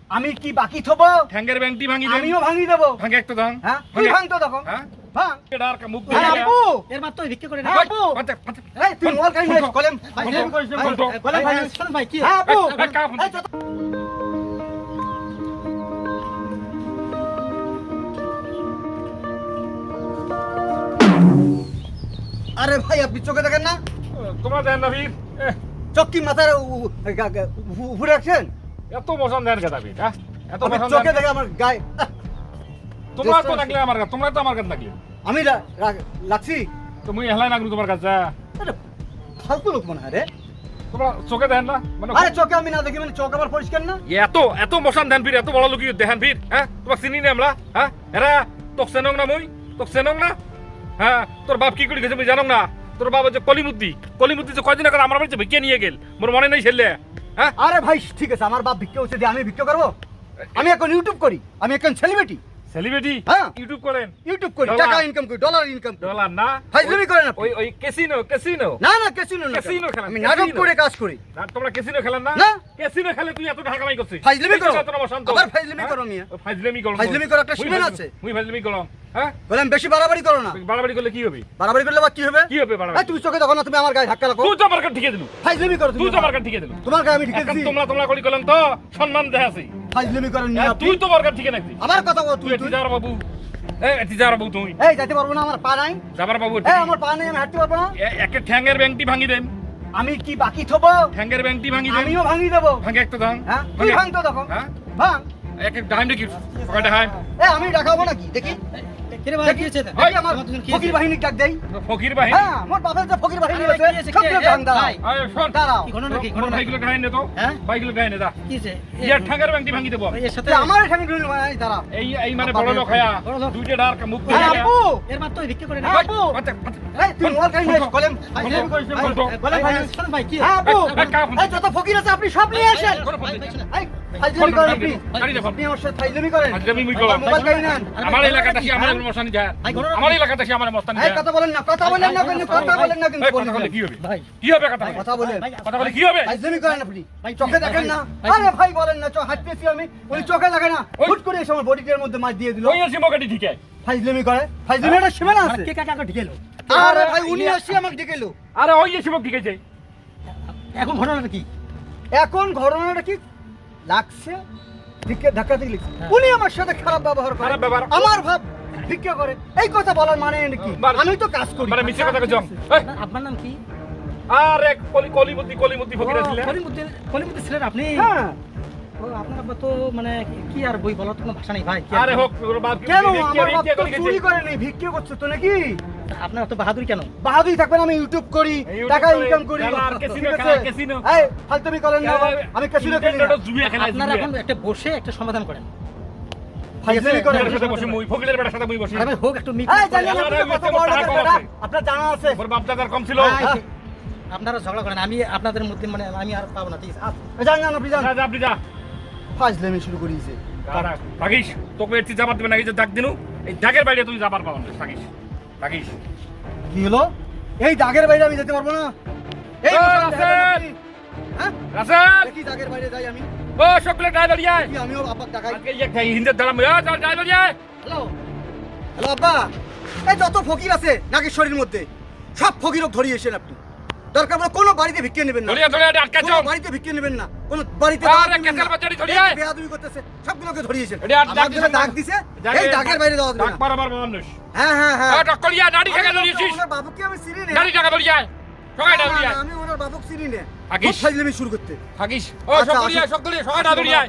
আমি কি বাকি থবো? ঠ্যাঙ্গের ব্যাংকটি ভাঙি দেন। আমিও ভাঙি দেবো। ভাঙে একটা দাও। হ্যাঁ তুই ভাঙ তো দেখো। হ্যাঁ ভাঙ। এটার মুখ হ্যাঁ দিয়ে আব্বু এর মাত্র ভিক্ষা করে হ্যাঁ আব্বু এই তুই মোবাইল কাই নিয়ে কলম ভাই, কলম করিস না কোনটো? কলম ভাই শোনেন ভাই কি হ্যাঁ আব্বু এই, কাপ। এই চল। আরে ভাই আপনি চোখে দেখেন না? তোমরা দেন না ভিড় চোখ কি মাথার উপরে রাখছেন? এত বসান দেন কেটা ভিড় হ্যাঁ এত আপনি বসান চোখে দেন। দেখে আমার গায়ে তোমরা তো লাগলে আমার কাছে তোমরা তো আমার কাছে লাগলে আমি লাগছি তো মুই হেলাই নাগলু তোমার কাছে আরে ফালতু লোক মনে হয় রে। তোমরা চোখে দেন না মানে আরে চোখে আমি না দেখি মানে চোখ আমার পরিষ্কার না? এত এত বসান দেন ভিড় এত বড় লোক দেখান ভিড় হ্যাঁ তোমাকে চিনি না আমরা হ্যাঁ এরা তোক চেনং না মুই তোক চেনং না হ্যাঁ তোর বাপ কি করে গেছে মুই জানং না তোর বাবা যে কলিমুদ্দি যে কয়দিন আগে আমার বাড়িতে ভিক্ষে নিয়ে গেল মোর মনে নেই ছেলে হ্যাঁ আরে ভাই ঠিক আছে আমার বাপ ভিক্ষা হচ্ছে দিয়ে আমি ভিক্ষা করবো? আমি এখন ইউটিউব করি, আমি এখন সেলিব্রিটি, সেলিব্রিটি হ্যাঁ। ইউটিউব করেন ইউটিউব করি, ডলার। টাকা ইনকাম করি, ডলার ইনকাম করি। ডলার না ফাইজলামি করেন আপনি। ওই ক্যাসিনো না না ক্যাসিনো না, ক্যাসিনো খেলেন, আমি নাটক ক্যাসিনো। করে কাজ করি। আর তোমরা ক্যাসিনো খেলেন না না। ক্যাসিনো খেলে তুই এত টাকা কামাই করছিস ফাইজলামি করো, এত না বসান্ত। আবার ফাইজলামি হ্যাঁ? করো মিয়া। ও ফাইজলামি করো ফাইজলামি করো একটা সীমা আছে। মুই ফাইজলামি করলাম হ্যাঁ বললাম বেশি বাড়াবাড়ি করো না। বাড়াবাড়ি করলে কি হবে বাড়াবাড়ি করলে আবার কি হবে? কি হবে এই বাড়াবাড়ি তুমি চোখে দেখো না, তুমি আমার গায়ে ধাক্কা লাগো। তুই তো আমার কাছে ঠিকে দিলু ফাইজলামি করো তুমি। তুই তো আমার কাছে ঠিকে দিলু তোমার গায়ে আমি ঠিক এখন আছি। তোমরা করি করলাম তো সম্মান দেয়া আছে ফাইজলামি করেন না আপনি। তুই তো আমার কাছে ঠিকে নাকি আমার কথা বল তুই তুই। এটি যাওয়ার বাবু এটি যাওয়ার বাবু তুই এই যাইতে পারবো না, আমার পা নাই। যাবার বাবু এই আমার পা নাই, আমি হাঁটতে পারবো না। একে ঠ্যাঙ্গের ব্যাংকটি ভাঙি দেন আমি কি বাকি থবো? ঠ্যাঙ্গের ব্যাংকটি ভাঙি দেন আমিও ভাঙি দেবো। ভাঙে একটা দাও হ্যাঁ তুই ভাঙ তো দেখো। হ্যাঁ ভাঙ। এক ডাইম দেখি পকেটে হাই এই আমি ডাকাবো নাকি দেখি? কিরে ভাই কি হয়েছে দেখি আমার ফকির বাহিনীর ডাক দেই। ফকির বাহিনী হ্যাঁ আমার বাপের যে ফকির বাহিনী আরে ভাই, আছে কি হয়েছে? সবগুলো কে? ভাঙ দাঁড়াও। ভাই। আয় শোন দাঁড়াও। কি ঘটনা কি ঘটনা কি? বাইকগুলো গায়ে নে তো হ্যাঁ? বাইকগুলো গায়ে নে দা কিছে ইয়ার ঠ্যাঙ্গের ব্যাংকটি ভাঙি দেবো এর সাথে তুই আমার এখানে ঢুকলি মানে দাঁড়াও। এই মানে বড় লোক হয়া বড় লোক। দুইটা ডার মুখ হ্যাঁ আব্বু এর মাত্র ভিক্ষা করে হ্যাঁ আব্বু এই তুই মোবাইল কাই নিয়ে কলম ফাইজলামি করিস না কোনটো? কলম ভাই শোনেন ভাই কি হ্যাঁ আব্বু কাপ। এই যত ফকির আছে আপনি সব নিয়ে আসেন। এই ফাইজলামি করেন আপনি। গাড়ি দেখো আপনি আমার সাথে ফাইজলামি করেন। ফাইজলামি মুই করলাম। মোবাইল কাই নেন। আমার এলাকাতে সে আমার মস্তানি যায় ভাই, ঘটনা আমার এলাকাতে সে আমার মস্তানি এই যায় কথা বলেন না, কথা বলেন না, কিন্তু কথা বলেন না কিন্তু এই বলেন কথা বলে না। কি হবে ভাই কি হবে কথা বলে? কথা বলেন। ভাই, কথা বলে কি হবে ফাইজলামি করেন আপনি। ভাই, চোখে দেখেন না? ভাই, আরে ভাই বলেন না, হাঁটতেছি আমি, উনি চোখে দেখে না। ওই- হুট করে এসে আমার বডিটার মধ্যে মার দিয়ে দিল। ওই আছে মগাটি ঠিকই ফাইজলামি করে। ফাইজলামি একটা সীমানা আছে। কে কাকা ঢিকেলো আরে ভাই উনি আসি আমাকে ডেকেলো। আরে ওই আছে মগ ঠিক আছে এখন ঘটনাটা কি? এখন ঘটনাটা কি লাগছে? ধাক্কা দিয়ে লিখছে। উনি আমার সাথে খারাপ ব্যবহার করে। খারাপ ব্যবহার? আমার ভাব ভিক্ষা করে। এই কথা বলার মানে কি? মানে- আমি তো কাজ করি। মানে মিছে কথা জম আপনার নাম কি? আর এক কলিমুদ্দি ফকির ছিল কলিমুদ্দি ছিলেন আপনি? হ্যাঁ। ও, আপনার আব্বা তো মানে কি আর বই বলার তো কোনো ভাষা নেই ভাই কি আর আরে হোক ওর বাপ কেন কি আমার বাপ তো করে গেছে চুরি করে নেই, ভিক্ষা করছে তো নাকি? আপনার তো বাহাদুরি কেন? বাহাদুরি থাকবেন, আমি ইউটিউব করি, ইউটিউব টাকা করে, ইনকাম করি। খেলা আর ক্যাসিনো ঠিক খেলা, আছে? ক্যাসিনো। এই ফালতুমি করেন না, আমি ক্যাসিনো খেলি না। জুবিয়া খেলা আপনারা এখন একটা বসে একটা সমাধান করেন। ফাইজলামি করেন। সাথে বসে মুই ফকিরের বেটার সাথে মুই বসি আরে ভাই হোক একটু মিট এই জানেন আরে, আপনি আরে, কত বড় টাকা লোকের কম বেটা? আছে। আপনার জানা আছে? ওর বাপ দাদার কম ছিল হ্যাঁ, আপনারা ঝগড়া করেন আমি আপনাদের মধ্যে মানে আমি আর পাবো না ঠিক আছে জানেন আপনি জানেন? যা যা আপনি যা ফাইজলামি শুরু করিয়েছে। থাকিস তোকে এটি যাবার দেবে না এই যে ডাক দিনু এই ডাকের বাইরে তুই যাবার পাবো না থাকিস থাকিস কি হলো? এই দাগের বাইরে আমি যেতে পারবো না। এই ও, মুসলমান রাসেল! দেখেন আপনি? হ্যাঁ? রাসেল দেখি দাগের বাইরে যাই আমি। ও সকলে ড্রাইভার আয় কি আমিও আব্বা ডাকাই। আজকে এই হিন্দের দাঁড়াম ড্রাইভার আয় হ্যালো হ্যালো আব্বা, এই যত ফকির আছে নাগেশ্বরীর মধ্যে সব ফকিরক ধরিয়েছেন আপনি। দরকার পড়লে কোনো বাড়িতে ভিক্ষে নেবেন না, ধরিয়া ধরিয়া আটকা কোনো যাও বাড়িতে ভিক্ষে নেবেন না, কোনো বাড়িতে আরে, দাওয়াত দিবেন কেঁচাল না। বাচ্চাটি ধরিয়ে আয়। এই বেয়াদবি করতেছে, সবগুলোকে ধরিয়েছেন। এটা আর ডাক আমার দিছে জন্য না। ডাক দিছে, এই ডাকের বাইরে দেওয়া দিবেন ডাক না। পারাবার মানুষ হ্যাঁ হ্যাঁ হ্যাঁ। ডক্টরিয়া দাড়ি থেকে ধরিয়েছিস ওনার বাবুকে আমি চিনি না। দাড়ি টাকা ধরিয়া সবাই না, ধরিয়া না, আমি ওনার বাবুকে চিনি না। থাকিস। খুব ফাইজলামি শুরু করতে। থাকিস ও আচ্ছা, সকলিয়া আসুন। সকলিয়া সবাই ধরিয়া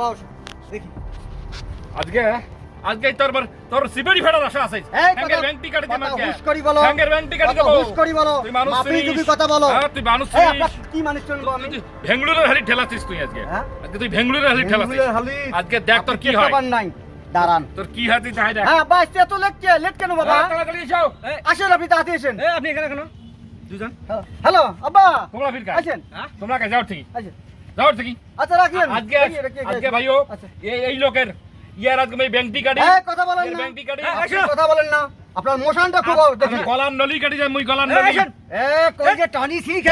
দেখি আজকে তোর সিবেরি ফেরার আশা আছে এই হ্যাঙ্গের কথা- ব্যাংক টিকাটি কথা দিমাকে হুশ করি বলো। হ্যাঙ্গের ব্যাংক টিকাটি কথা দেবো হুশ করি বলো। তুই মানুষ মাপি চিনিস। চুপি কথা বলো। হ্যাঁ, তুই মানুষ এই চিনিস। আপনার কি মানুষ চলবো আমি? তুই বেঙ্গলুরের হালি ঠেলাছিস তুই আজকে হ্যাঁ? আজকে তুই বেঙ্গলুরের হালি ঠেলাছিস বেঙ্গলুরের হালি। আজকে দেখ তোর আপনি কি হয় পাবার নাই। দাঁড়ান। তোর কি হয় তুই তাই দেখ হ্যাঁ আব্বা, আসতে এত লেট কেন বাবা? তাড়াতাড়ি এসো আসেন আপনি, তাড়াতাড়ি আসেন। আপনি এখানে কেন দুজন হ্যালো আব্বা, তোমরা ফির কাজ আসেন। তোমরা কাজ যাও ঠিক আসেন। যাও ঠিক আচ্ছা রাখেন। আজকে আজকে ভাইও আচ্ছা। এই লোকের ইয়ার আজকে আমি ব্যাংক টিকাটি এই কথা বলেন না। ব্যাংক টিকাটি আপনি কথা বলেন না। আপনার মোশনটা খুব দেখি। গলার নলি কাটি যায় মুই গলার নলি কই যে টানি শিখ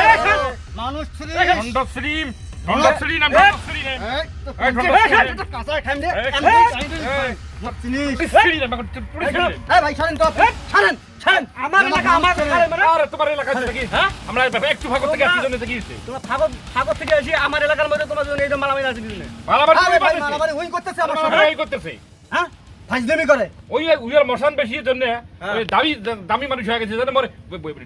মানুষ ছিল। খণ্ডশ্রী ঠন্ডক ছড়ি নাম ঠন্ডক ছড়ি নে এই, তো এই, পঞ্চাশ ঠন্ডক টাকা ছড়ি। একটা কাঁচা খান দে। এই, আমি এই, চাই দে। এই। মত চিনিস। ছড়ি নে আমাকে পুরো ছড়ি নে এই ভাই, ছাড়েন তো আপনি। ছাড়েন, ছাড়েন। আমার এলাকা আমার এলাকায় মানে আরে তোমার এলাকায় আছে নাকি হ্যাঁ আমরা একটু ভাগত থেকে আসছি জন্য কি হইছে তোমার ফাগত থেকে এসে আমার এলাকার মধ্যে তোমার জন্য এই মালামাল আছে কিছু নেই মারামারি আরে ভাই, করে মারামারি ওই করতেছে আমার সাথে। মারামারি করতেছে হ্যাঁ? ফাইজলামি করে। ওই উইয়ার মশান বেশি জন্য ওই দামি মানুষ হয়ে গেছে জানে মরে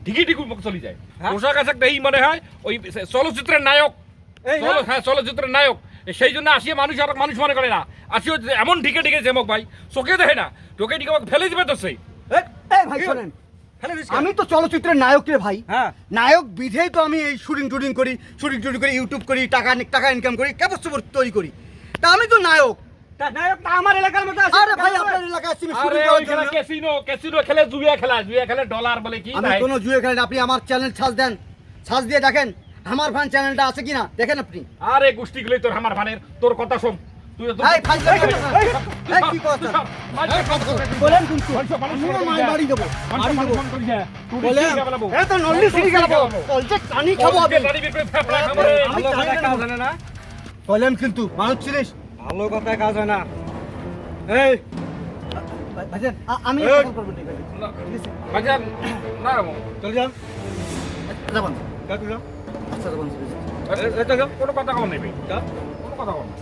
ঢিকি ঢিকি মুখ চলে যায় পোশাক আশাক দেখি মনে হয় ওই চলচ্চিত্রের নায়ক হ্যাঁ চলচ্চিত্রের নায়ক সেই জন্য আসিয়ে মানুষ আর মানুষ মনে করে না আসিও এমন ঢিকে ঢিকে জেমক ভাই চোখে দেখে না চোখে ঢিকে আমাকে ফেলে দিবে তো সেই এই ভাই শোনেন, আমি তো চলচ্চিত্রের নায়ক রে ভাই। হ্যাঁ নায়ক বিধেই তো আমি এই শুটিং করি ইউটিউব করি, টাকা ইনকাম করি, কাপড় তৈরি করি। তা আমি তো নায়ক। তা নায়ক তা আমার এলাকার মধ্যে আছে আরে ভাই, আপনার এলাকায় আসছি আরে শুটিং করার ওইখানে জন্য। ক্যাসিনো খেলে জুয়া খেলে ডলার বলে কি আমি নাই কোনো জুয়ে খেলেন, আপনি আমার চ্যানেল সার্চ দেন, সার্চ দিয়ে দেখেন আমার ফান চ্যানেলটা আছে কিনা দেখেন আপনি। আরে গোষ্ঠী গুলোই তোর আমার ভানের তোর কথা শোন তুই তো এই ফাইজলামি করছেন না। এই কি কথা? বলেন কিন্তু আমিও মাল বাড়ি দেবো, বাড়ি দেবো। বলেন এই তো নল্লি সিঁড়ি গেলাবো, বলছে টানি খাবো আমি। আমি টানি কাজ খাবো। হয় না বলেন কিন্তু মানুষ ছিলিস। ভালো কথায় কাজ হয় না এই ভাইজান, আমি এই। কথা বলবো না, ঠিক আছে? বাজান না চলে যান যাবেন। কাকু যান আচ্ছা যাবেন। কোনো কথা কম নেই ভাই কোনো কথা কম না